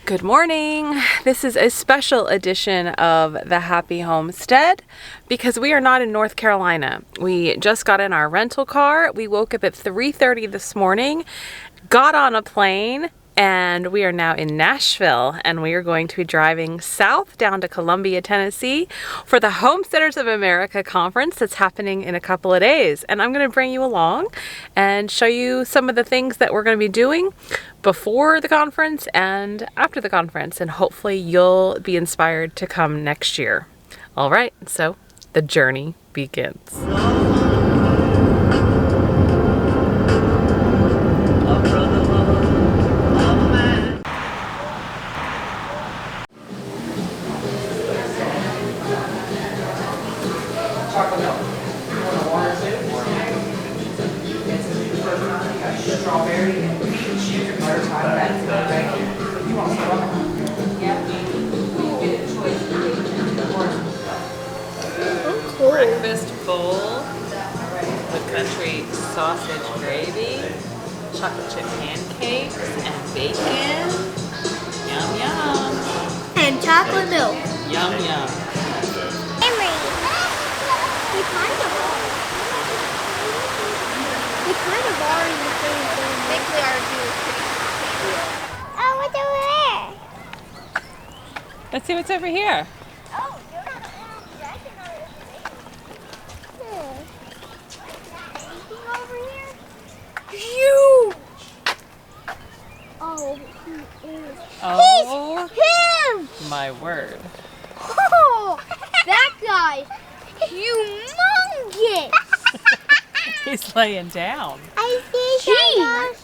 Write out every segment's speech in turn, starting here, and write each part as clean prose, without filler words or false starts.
Good morning. This is a special edition of the Happy Homestead because we are not in North Carolina. We just got in our rental car. We woke up at 3:30 this morning, got on a plane, and we are now in Nashville, and we are going to be driving south down to Columbia, Tennessee for the Homesteaders of America conference that's happening in a couple of days. And I'm going to bring you along and show you some of the things that we're going to be doing before the conference and after the conference, and hopefully you'll be inspired to come next year. All right, so the journey begins. Breakfast bowl with country sausage gravy, chocolate chip pancakes, and bacon. Yum, yum. And chocolate milk. Yum, yum. Emery. We kind of are in the same thing. I think we are doing pretty good. Oh, what's over there? Let's see what's over here. Oh, you're not anything over here? Huge! Oh, he is. Oh, He's huge! my word. Oh, that guy's humongous! He's laying down. I see that.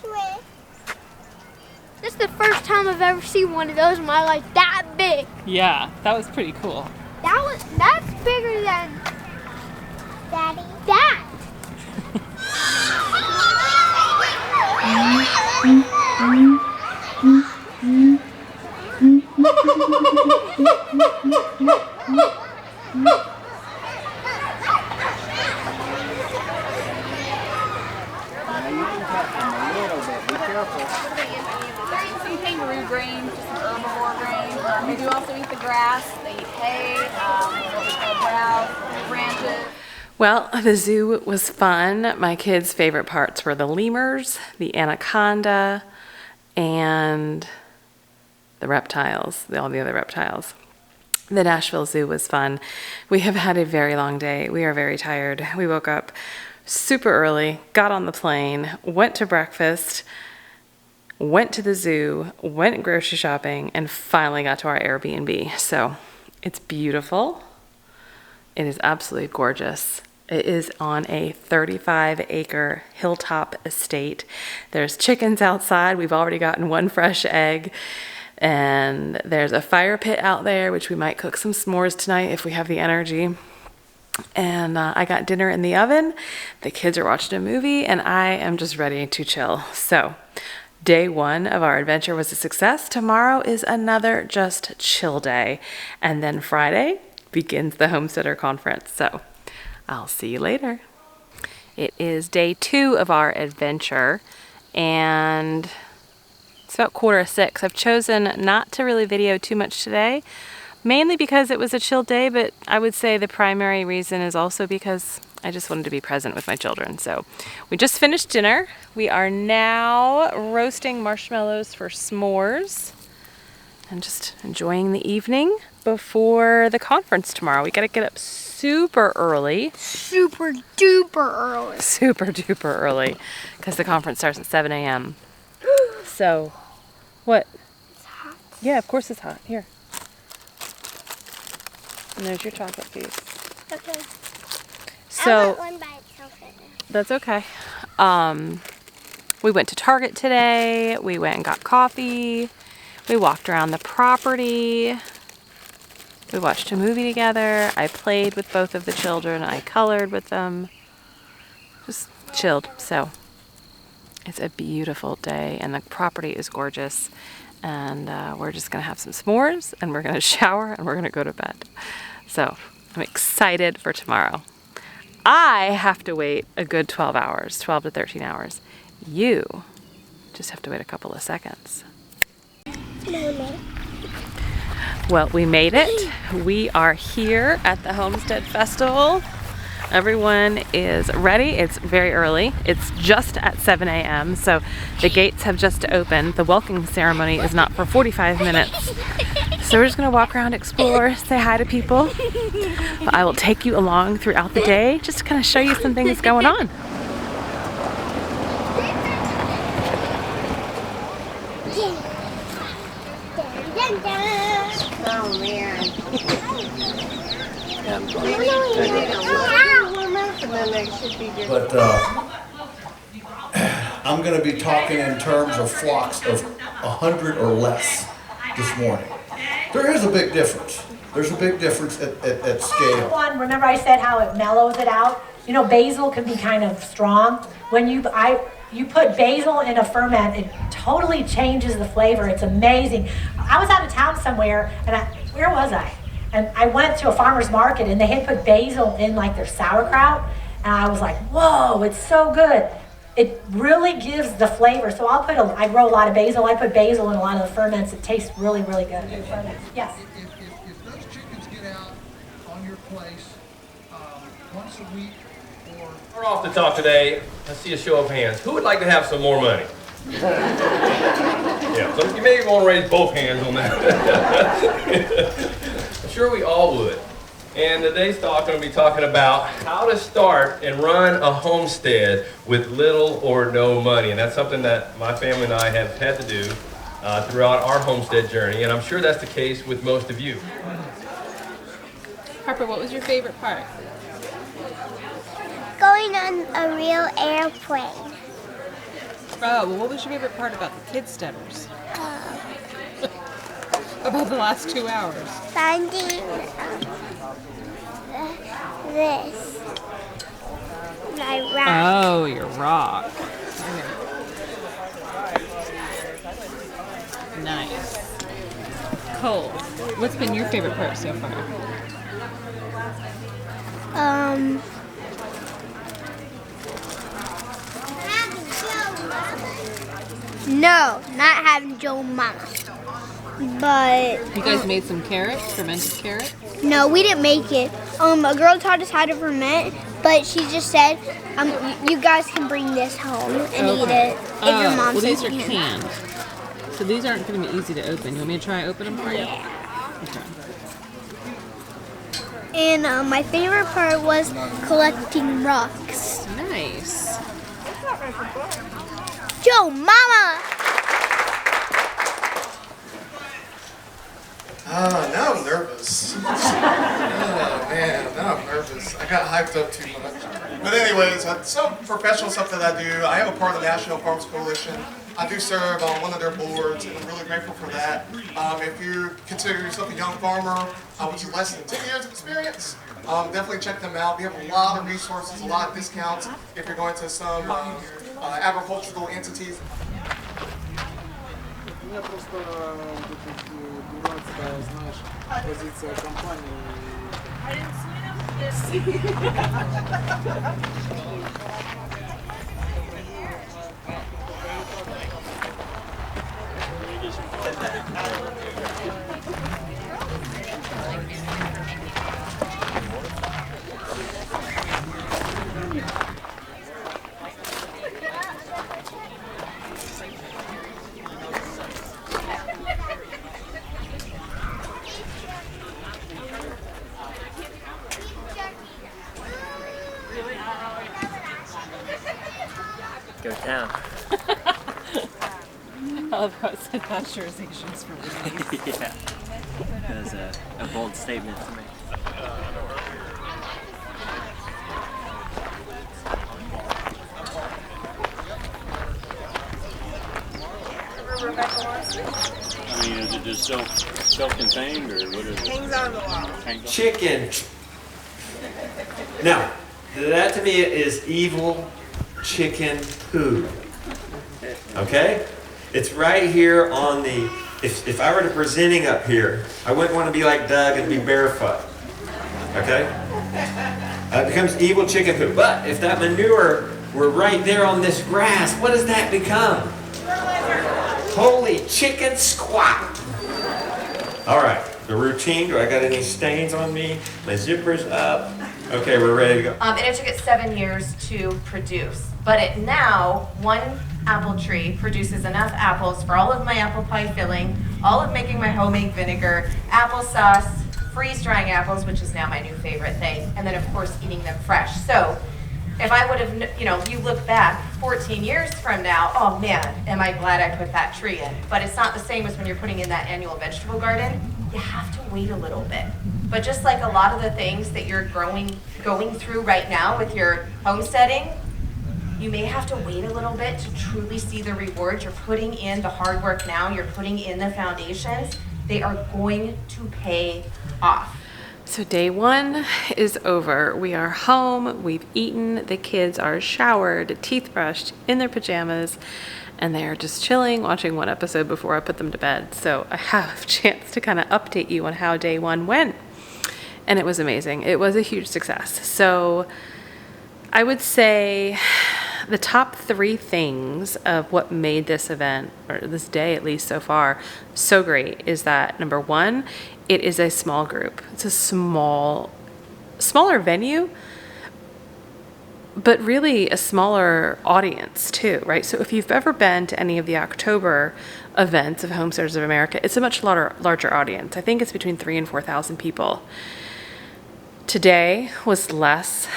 This is the first time I've ever seen one of those in my life that big. Yeah, that was pretty cool. That's bigger than Daddy. That. Kangaroo grain, just an herbivore grain. They do also eat the grass. They eat hay, what we call browse, branches. Well, the zoo was fun. My kids' favorite parts were the lemurs, the anaconda, and the reptiles, all the other reptiles. The Nashville Zoo was fun. We have had a very long day. We are very tired. We woke up super early, got on the plane, went to breakfast, went to the zoo, went grocery shopping, and finally got to our Airbnb. So it's beautiful. It is absolutely gorgeous. It is on a 35-acre hilltop estate. There's chickens outside. We've already gotten one fresh egg. And there's a fire pit out there, which we might cook some s'mores tonight if we have the energy. And I got dinner in the oven. The kids are watching a movie, and I am just ready to chill. So day one of our adventure was a success. Tomorrow is another just chill day. And then Friday begins the Homesteader Conference. So I'll see you later. It is day 2 of our adventure, and it's about 5:45. I've chosen not to really video too much today, mainly because it was a chill day, but I would say the primary reason is also because I just wanted to be present with my children. So we just finished dinner. We are now roasting marshmallows for s'mores and just enjoying the evening before the conference tomorrow. We gotta get up super early. Super duper early. Super duper early, because the conference starts at 7 a.m. So, what? It's hot. Yeah, of course it's hot. Here. And there's your chocolate piece. Okay. I So, want one by itself right now. that's okay. We went to Target today. We went and got coffee. We walked around the property. We watched a movie together. I played with both of the children. I colored with them. Just chilled. So it's a beautiful day, and the property is gorgeous. And we're just going to have some s'mores, and we're going to shower, and we're going to go to bed. So I'm excited for tomorrow. I have to wait a good 12 hours, 12 to 13 hours. You just have to wait a couple of seconds. Well, we made it. We are here at the Homestead Festival. Everyone is ready. It's very early. It's just at 7 a.m. so the gates have just opened. The welcoming ceremony is not for 45 minutes. So we're just gonna walk around, explore, say hi to people. I will take you along throughout the day just to kind of show you some things going on. Oh man. But I'm going to be talking in terms of flocks of 100 or less this morning. There is a big difference. There's a big difference at scale. One, remember I said how it mellows it out? You know, basil can be kind of strong. When you put basil in a ferment, it totally changes the flavor. It's amazing. I was out of town somewhere, and where was I? And I went to a farmer's market, and they had put basil in like their sauerkraut, and I was like, whoa, it's so good. It really gives the flavor. So I grow a lot of basil. I put basil in a lot of the ferments. It tastes really, really good. Yes. If those chickens get out on your place once a week or... Start off the talk today. Let's see a show of hands. Who would like to have some more money? Yeah, so you may want to raise both hands on that. I'm sure we all would. And today's talk, I'm going to be talking about how to start and run a homestead with little or no money. And that's something that my family and I have had to do throughout our homestead journey. And I'm sure that's the case with most of you. Harper, what was your favorite part? Going on a real airplane. Oh, well, what was your favorite part about the kid steaders? About the last 2 hours? Finding this. My rock. Oh, your rock. Nice. Cole, what's been your favorite part so far? No, not having Joe Mama. But You guys made some carrots, fermented carrots? no, we didn't make it. A girl taught us how to ferment, but she just said, you guys can bring this home and eat it if your mom well, says these are you can. canned. So these aren't going to be easy to open. You want me to try open them for you? Okay. And my favorite part was collecting rocks. Nice. Joe Mama! Now I'm nervous. Oh man, now I'm nervous. I got hyped up too much. But anyways, some professional stuff that I do. I am a part of the National Farms Coalition. I do serve on one of their boards, and I'm really grateful for that. If you consider yourself a young farmer with less than 10 years of experience, definitely check them out. We have a lot of resources, a lot of discounts if you're going to some agricultural entities. меня просто дурацкая, знаешь, позиция компании. Go town. I love how it said pasteurizations for release. Yeah, that was a bold statement to make. I mean, is it just self-contained, or what is it? Hangs on the wall. Chicken. Now, that to me is evil chicken poo. Okay? It's right here on the, if I were to presenting up here, I wouldn't want to be like Doug and be barefoot. Okay? It becomes evil chicken poo. But if that manure were right there on this grass, what does that become? holy chicken squat. All right, the routine. Do I got any stains on me? My zipper's up. Okay, we're ready to go. And it took it 7 years to produce. But now, one apple tree produces enough apples for all of my apple pie filling, all of making my homemade vinegar, applesauce, freeze drying apples, which is now my new favorite thing, and then of course eating them fresh. So if I would have, if you look back 14 years from now, oh man, am I glad I put that tree in. But it's not the same as when you're putting in that annual vegetable garden. You have to wait a little bit. But just like a lot of the things that you're going through right now with your homesteading, you may have to wait a little bit to truly see the rewards. You're putting in the hard work now, you're putting in the foundations. They are going to pay off. So day 1 is over. We are home, we've eaten, the kids are showered, teeth brushed, in their pajamas, and they are just chilling, watching one episode before I put them to bed. So I have a chance to kind of update you on how day 1 went. And it was amazing. It was a huge success. So I would say the top 3 things of what made this event, or this day at least so far, so great is that, number 1, it is a small group. It's a smaller venue, but really a smaller audience too, right? So if you've ever been to any of the October events of Homesteaders of America, it's a much larger audience. I think it's between 3,000 and 4,000 people. Today was less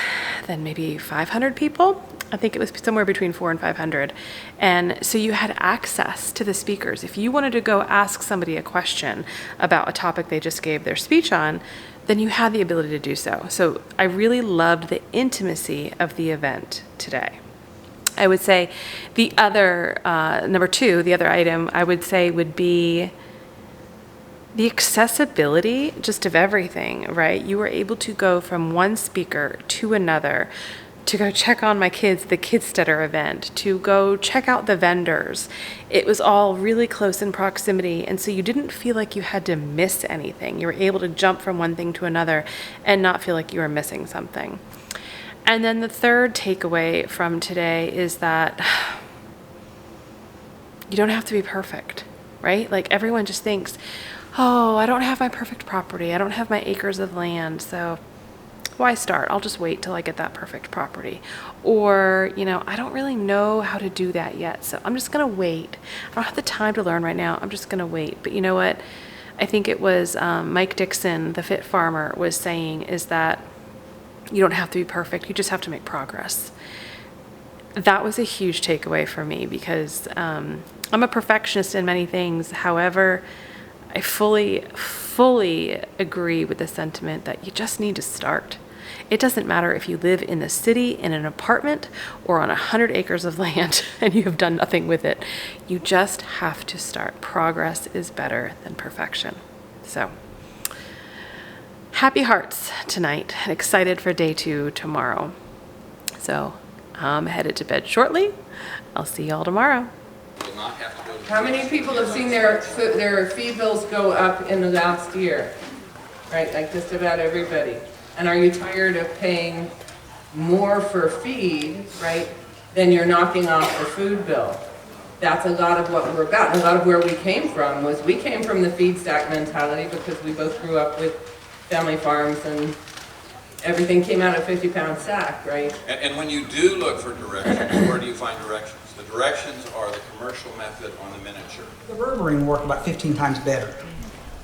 than maybe 500 people. I think it was somewhere between 400 and 500. And so you had access to the speakers. If you wanted to go ask somebody a question about a topic they just gave their speech on, then you had the ability to do so. So I really loved the intimacy of the event today. I would say the other, number 2, the other item I would say would be the accessibility just of everything, right? You were able to go from one speaker to another, to go check on my kids, the Homesteaders event, to go check out the vendors. It was all really close in proximity, and so you didn't feel like you had to miss anything. You were able to jump from one thing to another and not feel like you were missing something. And then the third takeaway from today is that you don't have to be perfect, right? Like everyone just thinks, oh, I don't have my perfect property. I don't have my acres of land, so why start? I'll just wait till I get that perfect property. Or, I don't really know how to do that yet, so I'm just gonna wait. I don't have the time to learn right now. I'm just gonna wait. But you know what? I think it was Mike Dixon, the Fit Farmer, was saying is that you don't have to be perfect. You just have to make progress. That was a huge takeaway for me because I'm a perfectionist in many things. However, I fully agree with the sentiment that you just need to start. It doesn't matter if you live in the city in an apartment or on 100 acres of land and you have done nothing with it. You just have to start. Progress is better than perfection. So, happy hearts tonight and excited for day 2 tomorrow. So, I'm headed to bed shortly. I'll see y'all tomorrow. How many people have seen their feed bills go up in the last year? Right, like just about everybody. And are you tired of paying more for feed, right, than you're knocking off the food bill? That's a lot of what we're about. And a lot of where we came from was we came from the feed stack mentality because we both grew up with family farms and everything came out of 50-pound sack, right? And when you do look for directions, where do you find directions? The directions are the commercial method on the miniature. The berberine work about 15 times better.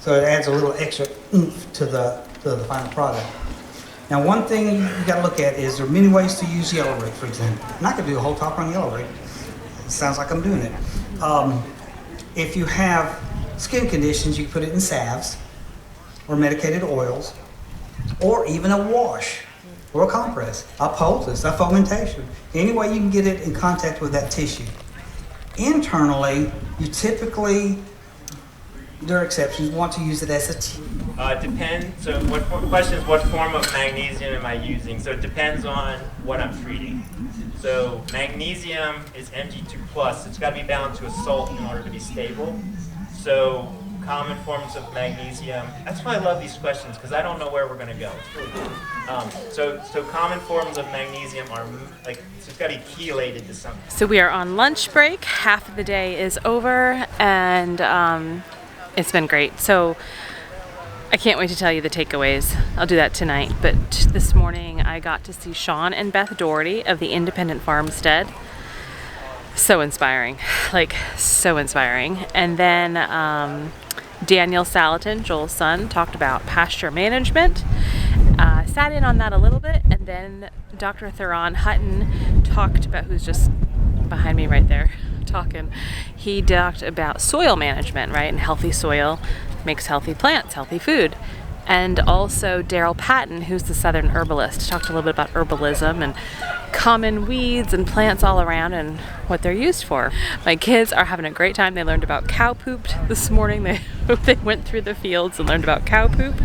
So it adds a little extra oomph to the final product. Now one thing you got to look at is there are many ways to use yellow rake, for example. And I could do a whole topper on yellow rake. It sounds like I'm doing it. If you have skin conditions, you can put it in salves or medicated oils or even a wash or a compress, a poultice, a fomentation. Any way you can get it in contact with that tissue. Internally, you typically, there are exceptions, want to use it as a tea. It depends. So what question is what form of magnesium am I using? So it depends on what I'm treating. So magnesium is Mg2+. It's got to be bound to a salt in order to be stable. So common forms of magnesium. That's why I love these questions, because I don't know where we're going to go. So common forms of magnesium are like, it's got to be chelated to something. So we are on lunch break. Half of the day is over, and it's been great. So I can't wait to tell you the takeaways. I'll do that tonight. But this morning I got to see Sean and Beth Doherty of the Independent Farmstead. So inspiring, like so inspiring. And then Daniel Salatin, Joel's son, talked about pasture management. Sat in on that a little bit, and then Dr. Theron Hutton talked about, who's just behind me right there talking. He talked about soil management, right? And healthy soil makes healthy plants, healthy food. And also Daryl Patton, who's the Southern herbalist, talked a little bit about herbalism and common weeds and plants all around and what they're used for. My kids are having a great time. They learned about cow poop this morning. They went through the fields and learned about cow poop,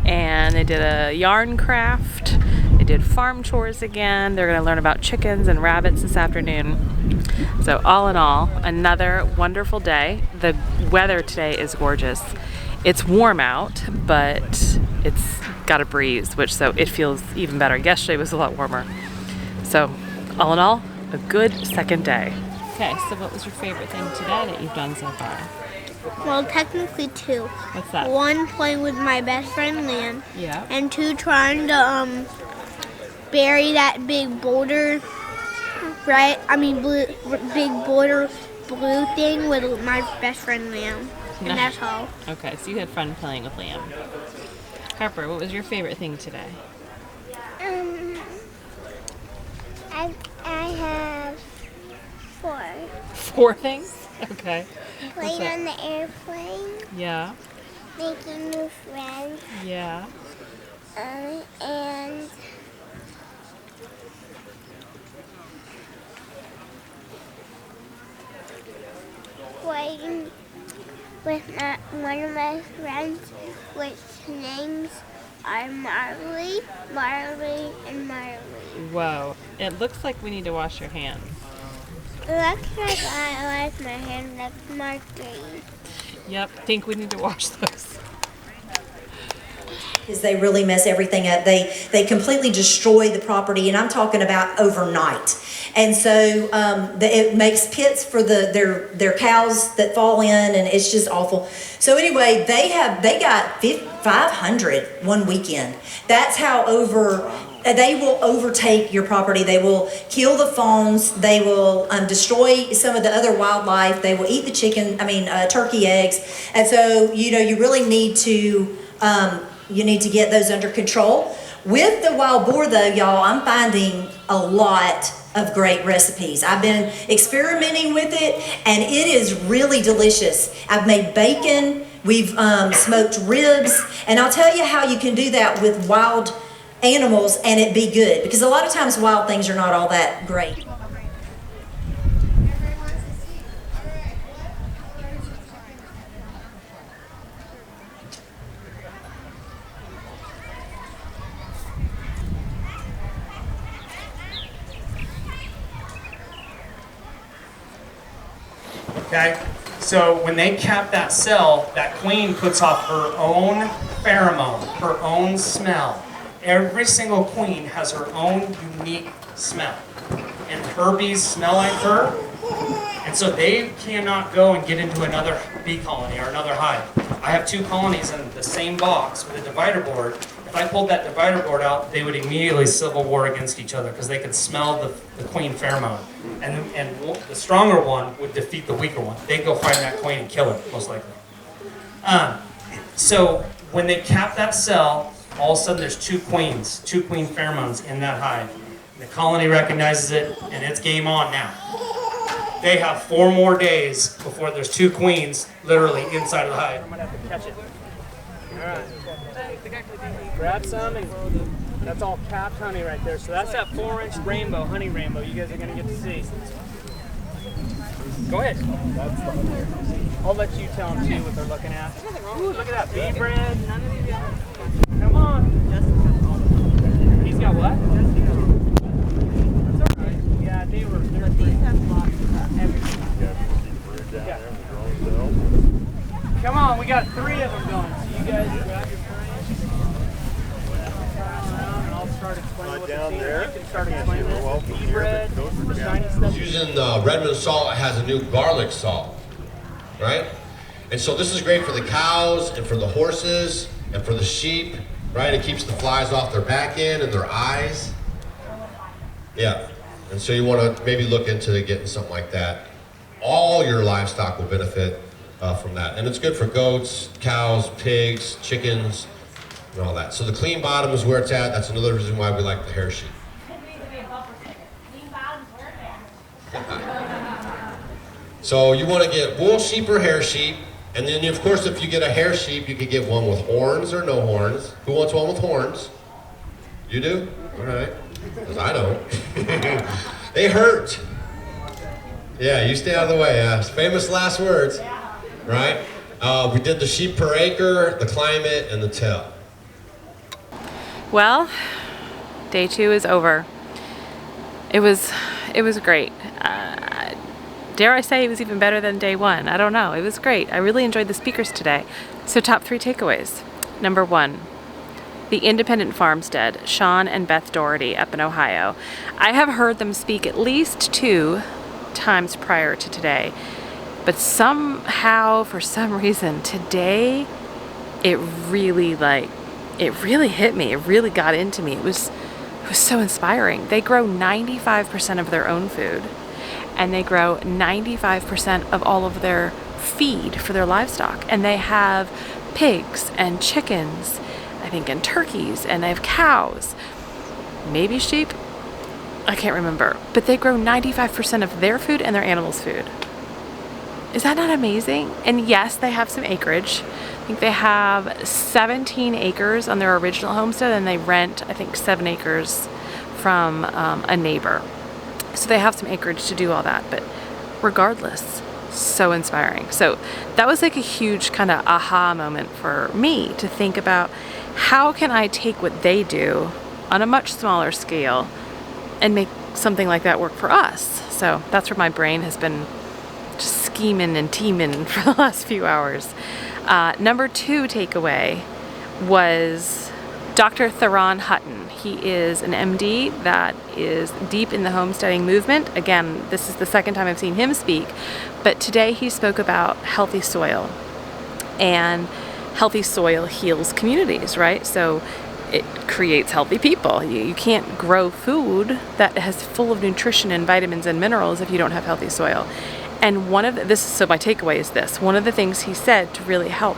and they did a yarn craft. They did farm chores again. They're going to learn about chickens and rabbits this afternoon. So all in all, another wonderful day. The weather today is gorgeous. It's warm out, but it's got a breeze, so it feels even better. Yesterday was a lot warmer. So all in all, a good second day. Okay, so what was your favorite thing today that you've done so far? Well, technically two. What's that? One, playing with my best friend Liam. Yeah. And two, trying to bury that big boulder, right? I mean, big boulder blue thing with my best friend Liam. And that's all. Okay, so you had fun playing with Liam. Harper, what was your favorite thing today? I have 4. 4 things? Okay. Playing on the airplane. Yeah. Making new friends. Yeah. And playing with one of my friends, which names are Marley, and Marley. Whoa. It looks like we need to wash your hands. It looks like I wash my hands like Marley. Yep, think we need to wash those. Is they really mess everything up. They completely destroy the property, and I'm talking about overnight. And so it makes pits for their cows that fall in, and it's just awful. So anyway, they got 500 one weekend. That's how they will overtake your property. They will kill the fawns. They will destroy some of the other wildlife. They will eat the turkey eggs. And so, you really need to get those under control. With the wild boar though, y'all, I'm finding a lot of great recipes. I've been experimenting with it, and it is really delicious. I've made bacon, we've smoked ribs, and I'll tell you how you can do that with wild animals and it be good, because a lot of times wild things are not all that great. Okay, so when they cap that cell, that queen puts off her own pheromone, her own smell. Every single queen has her own unique smell. And her bees smell like her, and so they cannot go and get into another bee colony or another hive. I have 2 colonies in the same box with a divider board. If I pulled that divider board out, they would immediately civil war against each other because they could smell the queen pheromone. And the stronger one would defeat the weaker one. They'd go find that queen and kill her, most likely. So when they cap that cell, all of a sudden there's 2 queen pheromones in that hive. The colony recognizes it, and it's game on now. They have 4 more days before there's 2 queens literally inside of the hive. I'm gonna have to catch it. All right. Grab some, and that's all capped honey right there. So that's that 4-inch rainbow, honey rainbow, you guys are gonna get to see. Go ahead. I'll let you tell them too what they're looking at. Ooh, look at that bee bread. None of these guys. Come on. He's got what? That's all right. Yeah, they were everything. Yeah. Come on. on, we got 3 of them going. So you guys grab your frames. And I'll start explaining what the team. You can start explaining the bee bread, the shiny stuff. Using Redmond salt has a new garlic salt, right? And so this is great for the cows and for the horses and for the sheep, right? It keeps the flies off their back end and their eyes. Yeah, and so you want to maybe look into getting something like that. All your livestock will benefit from that. And it's good for goats, cows, pigs, chickens, and all that. So the clean bottom is where it's at. That's another reason why we like the hair sheet. So you want to get wool sheep or hair sheep. And then, of course, if you get a hair sheep, you could get one with horns or no horns. Who wants one with horns? You do? All right. Because I don't. They hurt. Yeah, you stay out of the way. Famous last words, right? We did the sheep per acre, the climate, and the till. Well, day 2 is over. It was great. Dare I say it was even better than day 1? I don't know. It was great. I really enjoyed the speakers today. So top 3 takeaways. Number 1, the independent farmstead, Sean and Beth Doherty up in Ohio. I have heard them speak at least 2 times prior to today, but somehow, for some reason, today it really hit me. It really got into me. It was so inspiring. They grow 95% of their own food, and they grow 95% of all of their feed for their livestock, and they have pigs and chickens, I think, and turkeys, and they have cows, maybe sheep, I can't remember, but they grow 95% of their food and their animals' food. Is that not amazing? And yes, they have some acreage. I think they have 17 acres on their original homestead, and they rent, I think, 7 acres from a neighbor. So they have some acreage to do all that, but regardless, so inspiring. So that was like a huge kind of aha moment for me to think about, how can I take what they do on a much smaller scale and make something like that work for us? So that's where my brain has been just scheming and teaming for the last few hours. Number 2 takeaway was Dr. Theron Hutton. He is an MD that is deep in the homesteading movement. Again, this is the second time I've seen him speak, but today he spoke about healthy soil, and healthy soil heals communities, right? So it creates healthy people. You can't grow food that is full of nutrition and vitamins and minerals if you don't have healthy soil. And so my takeaway is this: one of the things he said to really help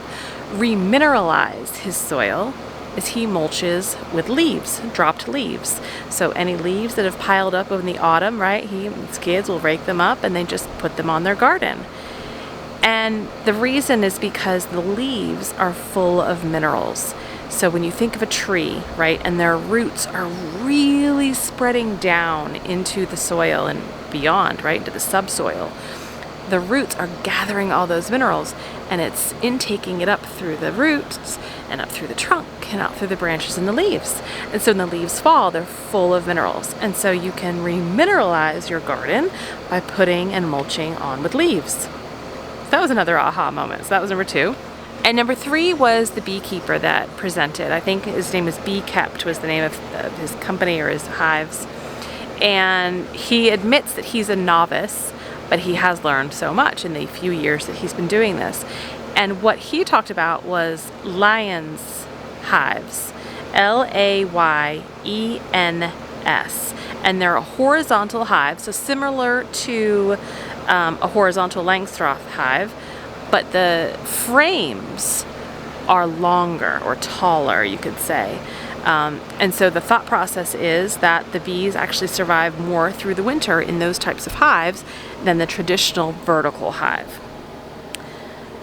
remineralize his soil is he mulches with leaves, dropped leaves. So any leaves that have piled up in the autumn, right, he and his kids will rake them up and they just put them on their garden. And the reason is because the leaves are full of minerals. So when you think of a tree, right, and their roots are really spreading down into the soil and beyond, right, into the subsoil, the roots are gathering all those minerals, and it's intaking it up through the roots and up through the trunk and out through the branches and the leaves. And so when the leaves fall, they're full of minerals. And so you can remineralize your garden by putting and mulching on with leaves. That was another aha moment. So that was number 2. And number 3 was the beekeeper that presented. I think his name was Bee Kept, was the name of his company or his hives. And he admits that he's a novice, but he has learned so much in the few years that he's been doing this. And what he talked about was Lyons hives, Lyens. And they're a horizontal hive, so similar to a horizontal Langstroth hive, but the frames are longer or taller, you could say. And so the thought process is that the bees actually survive more through the winter in those types of hives than the traditional vertical hive.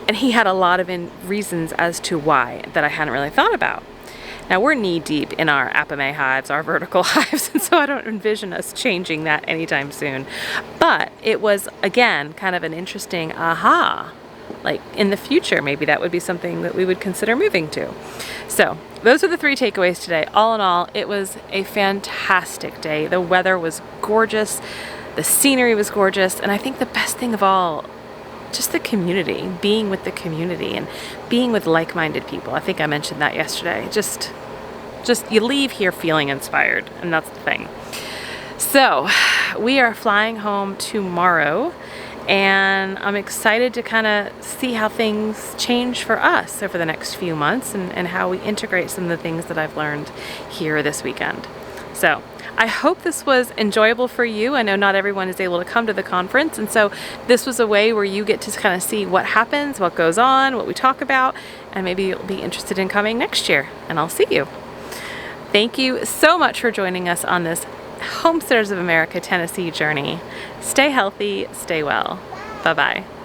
And he had a lot of reasons as to why that I hadn't really thought about. Now we're knee deep in our Apame hives, our vertical hives, and so I don't envision us changing that anytime soon. But it was, again, kind of an interesting aha. Like in the future, maybe that would be something that we would consider moving to. So those are the 3 takeaways today. All in all, it was a fantastic day. The weather was gorgeous. The scenery was gorgeous. And I think the best thing of all just the community, being with the community and being with like-minded people. I think I mentioned that yesterday. Just you leave here feeling inspired, and that's the thing. So we are flying home tomorrow, and I'm excited to kind of see how things change for us over the next few months and how we integrate some of the things that I've learned here this weekend. So I hope this was enjoyable for you. I know not everyone is able to come to the conference, and so this was a way where you get to kind of see what happens, what goes on, what we talk about, and maybe you'll be interested in coming next year, and I'll see you. Thank you so much for joining us on this Homesteaders of America Tennessee journey. Stay healthy, stay well. Bye-bye.